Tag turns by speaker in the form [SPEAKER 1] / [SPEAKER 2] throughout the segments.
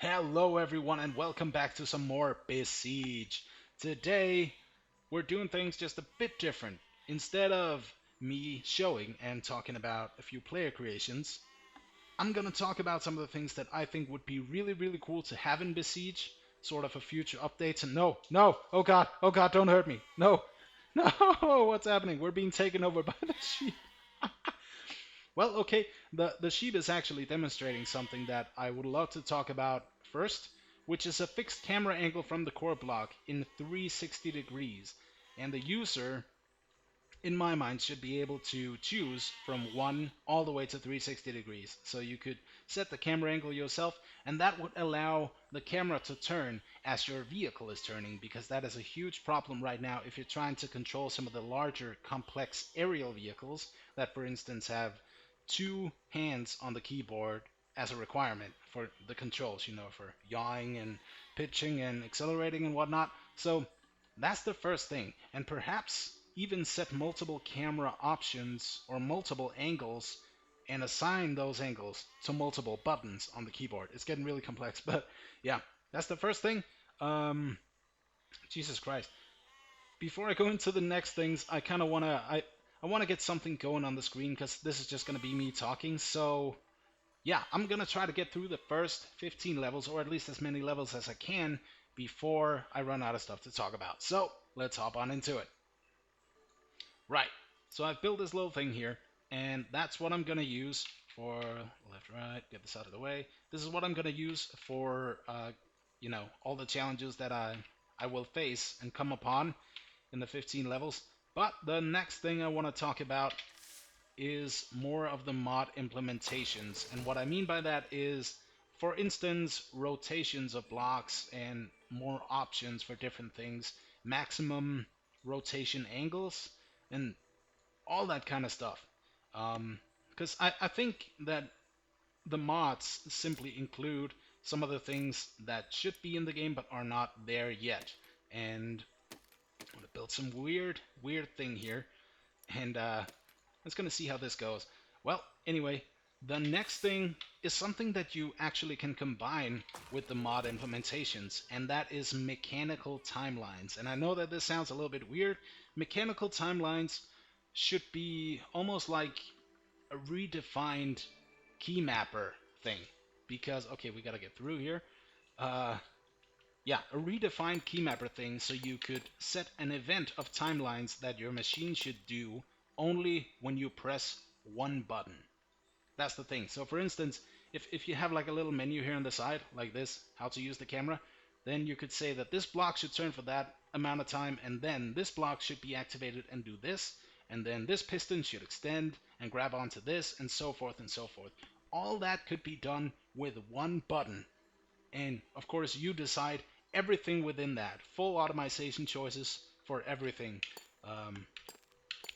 [SPEAKER 1] Hello everyone and welcome back to some more Besiege. Today we're doing things just a bit different. Instead of me showing and talking about a few player creations, I'm gonna talk about some of the things that I think would be really cool to have in Besiege, sort of a future updates. And no, oh god, don't hurt me. No, no, what's happening? We're being taken over by the sheep. Well, okay, the sheep is actually demonstrating something that I would love to talk about first, which is a fixed camera angle from the core block in 360 degrees. And the user, in my mind, should be able to choose from 1 all the way to 360 degrees. So you could set the camera angle yourself, and that would allow the camera to turn as your vehicle is turning, because that is a huge problem right now if you're trying to control some of the larger, complex aerial vehicles that, for instance, have two hands on the keyboard as a requirement for the controls, for yawing and pitching and accelerating and whatnot. So that's the first thing. And perhaps even set multiple camera options or multiple angles and assign those angles to multiple buttons on the keyboard. It's getting really complex, but yeah, that's the first thing. Um, Jesus Christ. Before I go into the next things, I kind of I want to get something going on the screen because this is just going to be me talking. So yeah, I'm going to try to get through the first 15 levels, or at least as many levels as I can, before I run out of stuff to talk about. So let's hop on into it. Right, so I've built this little thing here, and that's what I'm going to use for left, right, get this out of the way. This is what I'm going to use for, all the challenges that I will face and come upon in the 15 levels. But the next thing I want to talk about is more of the mod implementations. And what I mean by that is, for instance, rotations of blocks and more options for different things, maximum rotation angles, and all that kind of stuff. Because I think that the mods simply include some of the things that should be in the game but are not there yet. And I'm going to build some weird thing here. And let's gonna see how this goes. Well, anyway, the next thing is something that you actually can combine with the mod implementations, and that is mechanical timelines. And I know that this sounds a little bit weird. Mechanical timelines should be almost like a redefined key mapper thing. Because, okay, we gotta get through here. Uh, yeah, a redefined keymapper thing, so you could set an event of timelines that your machine should do only when you press one button. That's the thing. So for instance, if you have like a little menu here on the side, like this, how to use the camera, then you could say that this block should turn for that amount of time, and then this block should be activated and do this, and then this piston should extend and grab onto this, and so forth and so forth. All that could be done with one button, and of course you decide everything within that. Full automation choices for everything. Um,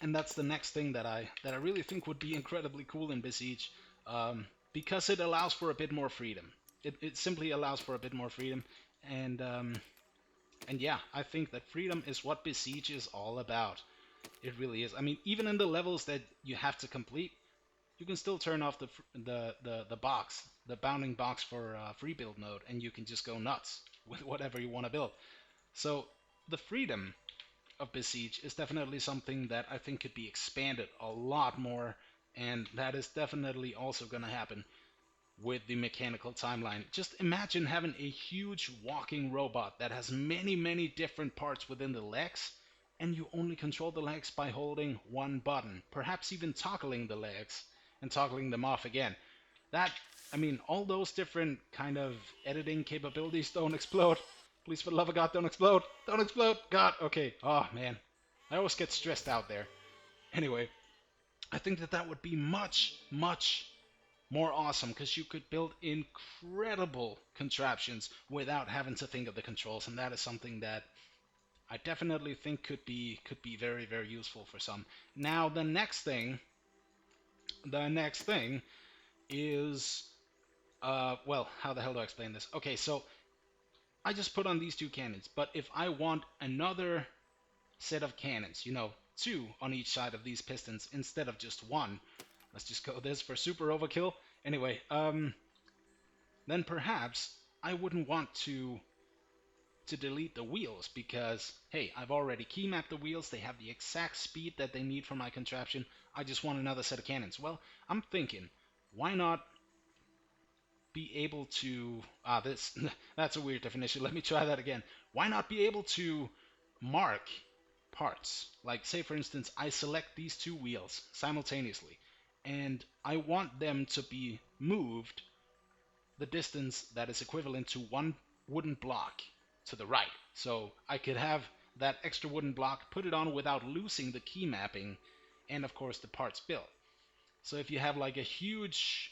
[SPEAKER 1] and that's the next thing that I really think would be incredibly cool in Besiege, because it allows for a bit more freedom. It simply allows for a bit more freedom, and and yeah, I think that freedom is what Besiege is all about. It really is. I mean, even in the levels that you have to complete, you can still turn off the box, the bounding box for free build mode, and you can just go nuts with whatever you want to build. So the freedom of Besiege is definitely something that I think could be expanded a lot more, and that is definitely also going to happen with the mechanical timeline. Just imagine having a huge walking robot that has many different parts within the legs, and you only control the legs by holding one button, perhaps even toggling the legs and toggling them off again. That, I mean, all those different kind of editing capabilities don't explode. Please, for the love of God, don't explode. Don't explode. God, okay. Oh, man. I always get stressed out there. Anyway, I think that that would be much more awesome because you could build incredible contraptions without having to think of the controls, and that is something that I definitely think could be very useful for some. Now, the next thing is well, how the hell do I explain this? Okay, so I just put on these two cannons, but if I want another set of cannons, two on each side of these pistons instead of just one, let's just go this for super overkill. Anyway, then perhaps I wouldn't want to delete the wheels because, hey, I've already key mapped the wheels. They have the exact speed that they need for my contraption. I just want another set of cannons. Well, I'm thinking, why not be able to this that's a weird definition. Let me try that again. Why not be able to mark parts? Like, say for instance, I select these two wheels simultaneously and I want them to be moved the distance that is equivalent to one wooden block to the right. So I could have that extra wooden block, put it on without losing the key mapping and of course the parts built. So if you have like a huge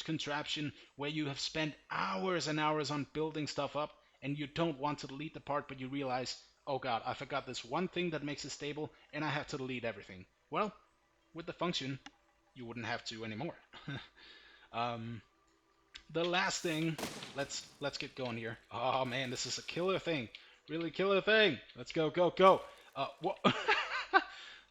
[SPEAKER 1] contraption where you have spent hours and hours on building stuff up and you don't want to delete the part, but you realize, oh god, I forgot this one thing that makes it stable and I have to delete everything. Well, with the function, you wouldn't have to anymore. um, the last thing, let's get going here. Oh man, this is a killer thing. Really killer thing. Let's go, go, go. What?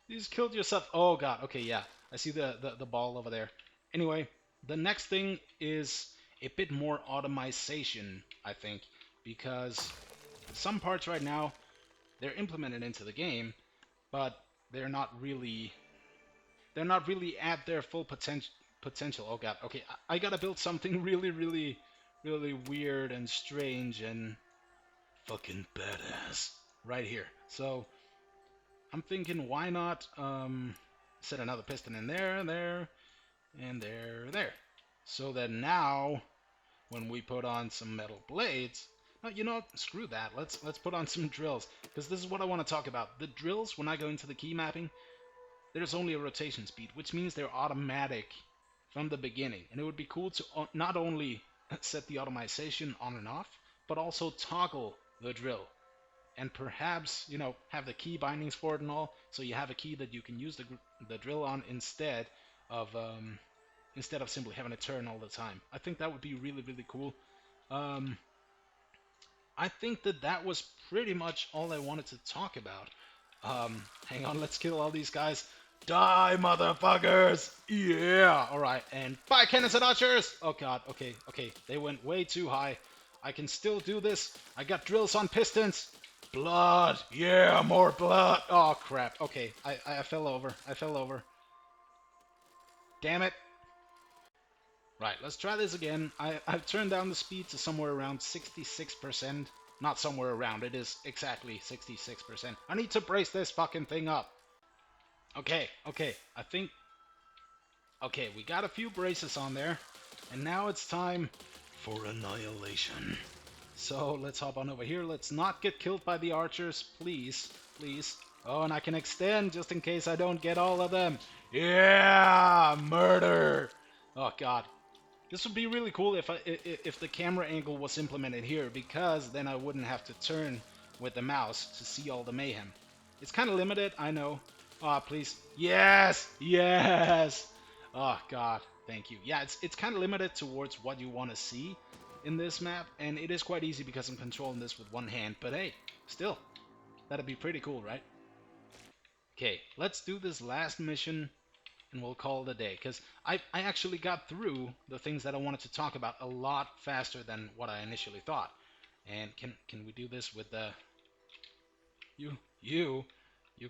[SPEAKER 1] You just killed yourself. Oh god. Okay, yeah. I see the ball over there. Anyway, the next thing is a bit more automation, I think, because some parts right now they're implemented into the game, but they're not really they're not really at their full potential. Oh god. Okay, I gotta build something really weird and strange and fucking badass right here. So I'm thinking, why not set another piston in there, there, and there, there. So that now, when we put on some metal blades, no, you know what? Screw that. Let's put on some drills, because this is what I want to talk about. The drills, when I go into the key mapping, there's only a rotation speed, which means they're automatic from the beginning. And it would be cool to not only set the automation on and off, but also toggle the drill and perhaps, you know, have the key bindings for it and all, so you have a key that you can use the drill on of instead of simply having it turn all the time. I think that would be really cool. Um, I think that that was pretty much all I wanted to talk about. Hang on, let's kill all these guys. Die, motherfuckers! Yeah! Alright, and bye, cannons and archers! Oh god, okay, okay, they went way too high. I can still do this. I got drills on pistons. Blood! Yeah, more blood! Oh crap, okay, I fell over. I fell over. Damn it. Right, let's try this again. I've turned down the speed to somewhere around 66%. Not somewhere around, it is exactly 66%. I need to brace this fucking thing up. Okay, okay, I think... Okay, we got a few braces on there. And now it's time for annihilation. So let's hop on over here. Let's not get killed by the archers, please, please. Oh, and I can extend just in case I don't get all of them. Yeah, murder. Oh god, this would be really cool if the camera angle was implemented here, because then I wouldn't have to turn with the mouse to see all the mayhem. It's kind of limited, I know. Ah, please. Yes! Yes! Oh, God. Thank you. Yeah, it's kind of limited towards what you want to see in this map, and it is quite easy because I'm controlling this with one hand. But hey, still, that'd be pretty cool, right? Okay, let's do this last mission and we'll call it a day, because I actually got through the things that I wanted to talk about a lot faster than what I initially thought. And can we do this with the... You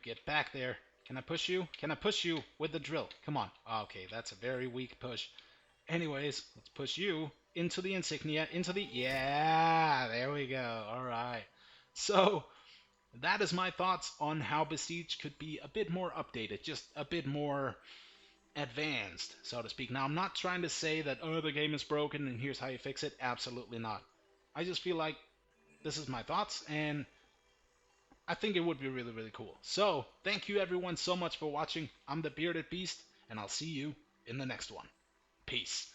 [SPEAKER 1] get back there. Can I push you? Can I push you with the drill? Come on. Okay, that's a very weak push. Anyways, let's push you into the insignia, into the... Yeah, there we go. All right. So, that is my thoughts on how Besiege could be a bit more updated, just a bit more advanced, so to speak. Now, I'm not trying to say that, oh, the game is broken and here's how you fix it. Absolutely not. I just feel like this is my thoughts, and I think it would be really cool. So, thank you everyone so much for watching. I'm the Bearded Beast, and I'll see you in the next one. Peace.